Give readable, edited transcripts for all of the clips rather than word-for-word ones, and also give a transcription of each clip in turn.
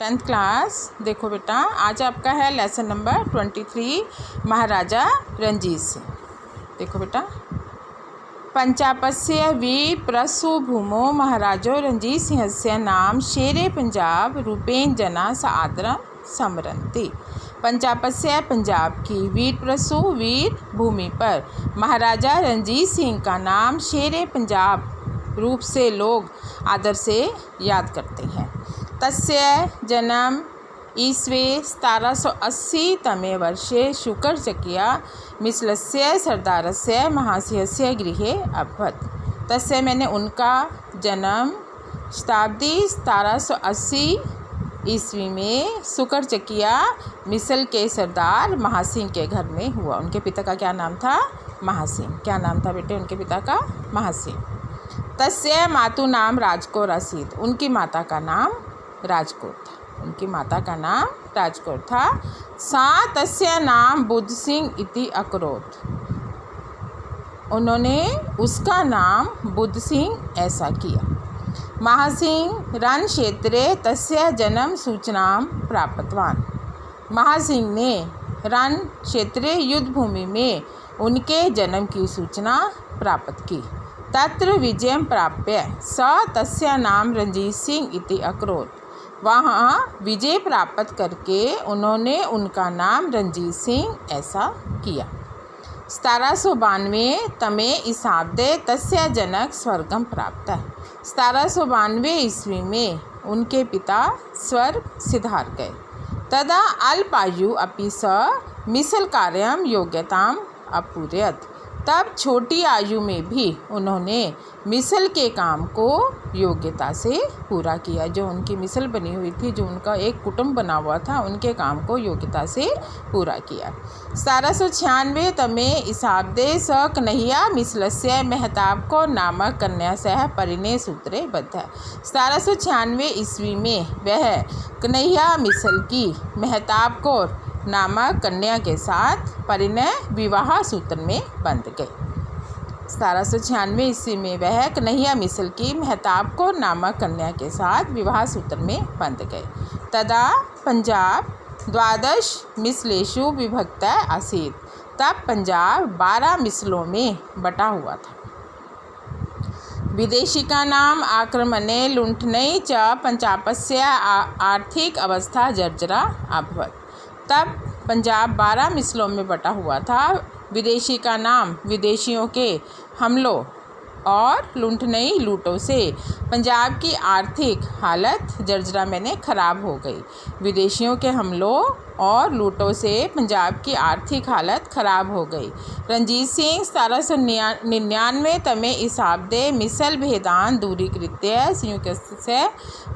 10th class. देखो बेटा, आज आपका है लेसन नंबर 23 महाराजा रणजीत सिंह। देखो बेटा, पंचापस्य विप्रसु भूमो महाराजो रणजीत सिंहस्य नाम शेरे पंजाब रूपेण जना सादरं स्मरन्ति। पंचापस्य पंजाब की वीरप्रसु वीर भूमि पर महाराजा रणजीत सिंह का नाम शेरे पंजाब रूप से लोग आदर से याद करते हैं। तस्य जन्म ईस्वे 1780 तमे वर्षे शुक्रचकिया मिश्रस्य सरदारस्य महाशयस्य गृहे अभवत्। तस्य मैंने उनका जन्म शताब्दी 1780 ईस्वी में शुक्रचकिया मिसल के सरदार महासिंह के घर में हुआ। उनके पिता का क्या नाम था? महासिंह। क्या नाम था बेटे उनके पिता का? महासिंह। तस्य मातु नाम राजकौर आसीत्। उनकी माता का नाम राजकौर था। उनकी माता का नाम राजकौर था। सा तस्य नाम बुद्ध सिंह इति अकरोत्। उन्होंने उसका नाम बुद्ध सिंह ऐसा किया। महासिंह रण क्षेत्रे तस्य जन्म सूचनां प्राप्तवान्। महासिंह ने रण क्षेत्रे युद्ध भूमि में उनके जन्म की सूचना प्राप्त की। तत्र विजयं प्राप्य स तस्य नाम रणजीत सिंह इति अकरोत्। वहाँ विजय प्राप्त करके उन्होंने उनका नाम रणजीत सिंह ऐसा किया। 1792 तमे ईसाब्दे तस्य जनक स्वर्गं प्राप्त। 1792 ईस्वी में उनके पिता स्वर्ग सिधार गए। तदा अल्पायु अपि स मिसल कार्यं योग्यताम् अपूरयत्। तब छोटी आयु में भी उन्होंने मिसल के काम को योग्यता से पूरा किया। जो उनकी मिसल बनी हुई थी, जो उनका एक कुटुंब बना हुआ था, उनके काम को योग्यता से पूरा किया। 1796 तमे ईसाब्दे स कन्हैया मिसलस्य मेहताब को नामक कन्या सह परिणय सूत्रे बद्ध। 1796 ईस्वी में वह कन्हैया मिसल की मेहताब को नामक कन्या के साथ परिणय विवाह सूत्र में बंध गए। 1796 ईस्वी में वह कन्हैया मिसल की मेहताब को नामक कन्या के साथ विवाह सूत्र में बंध गए। तदा पंजाब 12 मिसलेषु विभक्त आसीत्। तब पंजाब 12 मिसलों में बटा हुआ था। विदेशिका नाम आक्रमणे लुण्ठने च पंचापस्य आर्थिक अवस्था जर्जरा अभवत्। तब पंजाब 12 मिसलों में बटा हुआ था। विदेशी का नाम विदेशियों के हमलों और लुण्ठनई लूटों से पंजाब की आर्थिक हालत जर्जरा मैंने ख़राब हो गई। विदेशियों के हमलों और लूटों से पंजाब की आर्थिक हालत ख़राब हो गई। रणजीत सिंह 1799 तमे ईसाब्दे मिसल भेदान दूरीकृत्य संयुक्तस्य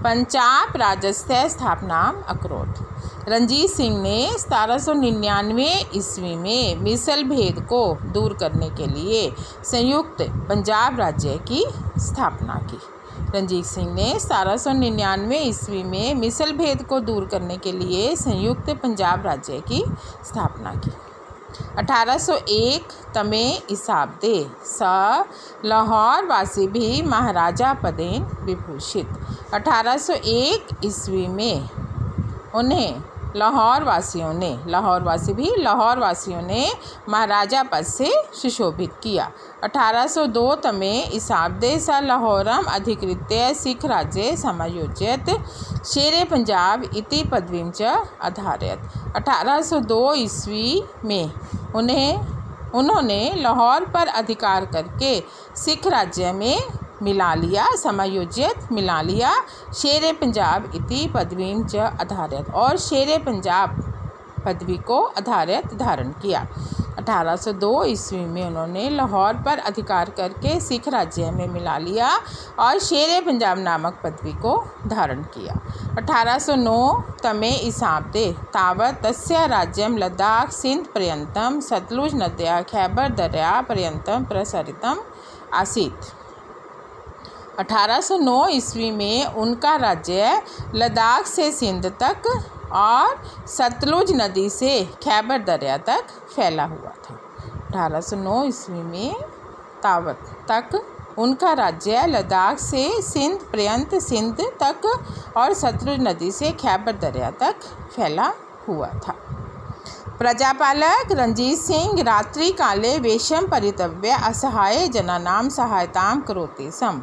पंचाब राज्यस्य स्थापनाम् अकरोत्। रणजीत सिंह ने 1799 ईस्वी में मिसल भेद को दूर करने के लिए संयुक्त पंजाब राज्य की स्थापना की। रणजीत सिंह ने 1799 ईस्वी में मिसल भेद को दूर करने के लिए संयुक्त पंजाब राज्य की स्थापना की। 1801 तमे ईसाब्दे स लाहौर वासी भी महाराजा पदेन विभूषित। 1801 ईस्वी में उन्हें लाहौर वासियों ने महाराजा पद से सुशोभित किया। 1802 तमे ईसाब्दे स लाहौरम अधिकृत्य सिख राज्ये समायोज्यत शेरे पंजाब इति पदवीं च अधारयत्। 1802 ईस्वी में उन्होंने लाहौर पर अधिकार करके सिख राज्य में मिला लिया, समायोजित मिला लिया, शेरे पंजाब इति पदवीं च अधारयत्, और शेरे पंजाब पदवी को आधारित धारण किया। 1802 ईस्वी में उन्होंने लाहौर पर अधिकार करके सिख राज्य में मिला लिया और शेरे पंजाब नामक पदवी को धारण किया। 1809 तमे ईसाब्दे तावत् तस्य राज्यं लद्दाख सिंध पर्यन्तं सतलुज नद्या खैबर दर्या पर्यन्तं प्रसारितम् आसीत्। 1809 ईस्वी में उनका राज्य लद्दाख से सिंध तक और सतलुज नदी से खैबर दरिया तक फैला हुआ था। 1809 ईस्वी में तावत तक उनका राज्य लद्दाख से सिंध पर्यंत सिंध तक और सतलुज नदी से खैबर दरिया तक फैला हुआ था। प्रजापालक रणजीत सिंह रात्रि काले वेशम परितव्य असहाय जनानां सहायतां करोति स्म।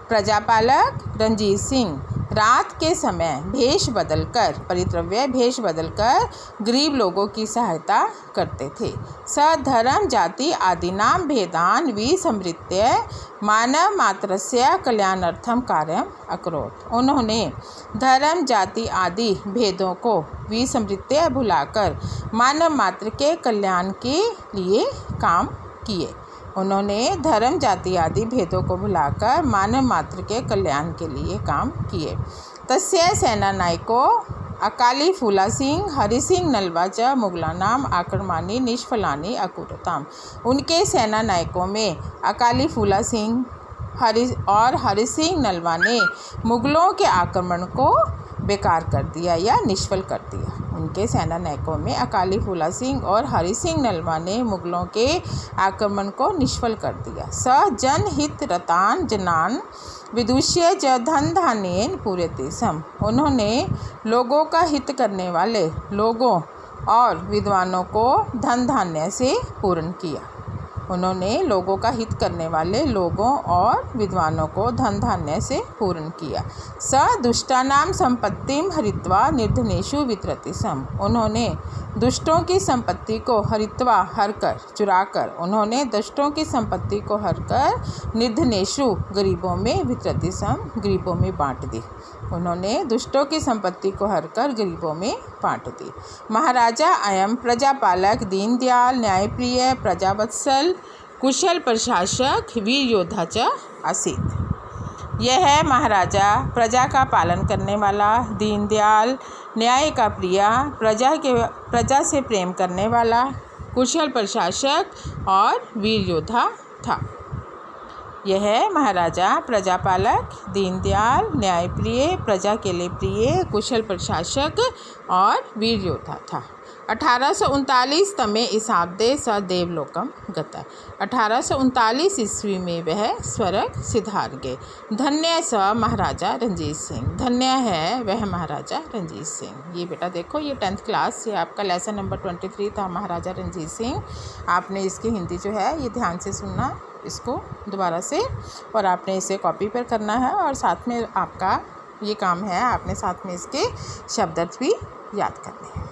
प्रजापालक रणजीत सिंह रात के समय भेष बदलकर गरीब लोगों की सहायता करते थे। स धर्म जाति आदीनां भेदान विस्मृत्य मानव मात्रस्य कल्याणार्थम कार्यम अकरोत्। उन्होंने धर्म जाति आदि भेदों को विस्मृत्य भुलाकर मानव मात्र के कल्याण के लिए काम किए। उन्होंने धर्म जाति आदि भेदों को भुलाकर मानव मात्र के कल्याण के लिए काम किए। तस्य सेनानायको अकाली फूला सिंह हरि सिंह नलवा च मुगलानाम आक्रमणानि निष्फलानि अकुरुताम। उनके सेना नायकों में अकाली फूला सिंह हरि सिंह नलवा ने मुगलों के आक्रमण को बेकार कर दिया या निष्फल कर दिया। उनके सेना नायकों में अकाली फूला सिंह और हरि सिंह नलवा ने मुगलों के आक्रमण को निष्फल कर दिया। स जनहित रतान जनान विदुष्य च धन धान्येन पूर्यते स्म। उन्होंने लोगों का हित करने वाले लोगों और विद्वानों को धन धान्य से पूर्ण किया। उन्होंने लोगों का हित करने वाले लोगों और विद्वानों को धन धान्य से पूर्ण किया। स दुष्टानां संपत्तिम हरित्वा निर्धनेषु वितरति स्म। उन्होंने दुष्टों की संपत्ति को हरकर निर्धनेषु गरीबों में वितरति स्म, गरीबों में बांट दी। उन्होंने दुष्टों की संपत्ति को हरकर गरीबों में बांट दी। महाराजा अयम प्रजापालक दीनदयाल न्यायप्रिय प्रजावत्सल कुशल प्रशासक वीर योद्धा च आसीत्। यह है महाराजा प्रजा का पालन करने वाला, दीनदयाल न्याय का प्रिय, प्रजा से प्रेम करने वाला, कुशल प्रशासक और वीर योद्धा था। यह है महाराजा प्रजापालक दीनदयाल न्यायप्रिय, प्रजा के लिए प्रिय, कुशल प्रशासक और वीर योद्धा था। 1839 तमे ईसाब्दे स देवलोकम गता। 1839 ईस्वी में वह स्वर्ग सिधार गए। धन्य स महाराजा रणजीत सिंह। धन्य है वह महाराजा रणजीत सिंह। ये बेटा देखो, ये 10th क्लास से आपका लेसन नंबर 23 था महाराजा रणजीत सिंह। आपने इसकी हिंदी जो है ये ध्यान से सुनना इसको दोबारा से, और आपने इसे कॉपी पर करना है, और साथ में आपका ये काम है आपने साथ में इसके शब्दार्थ भी याद करने हैं।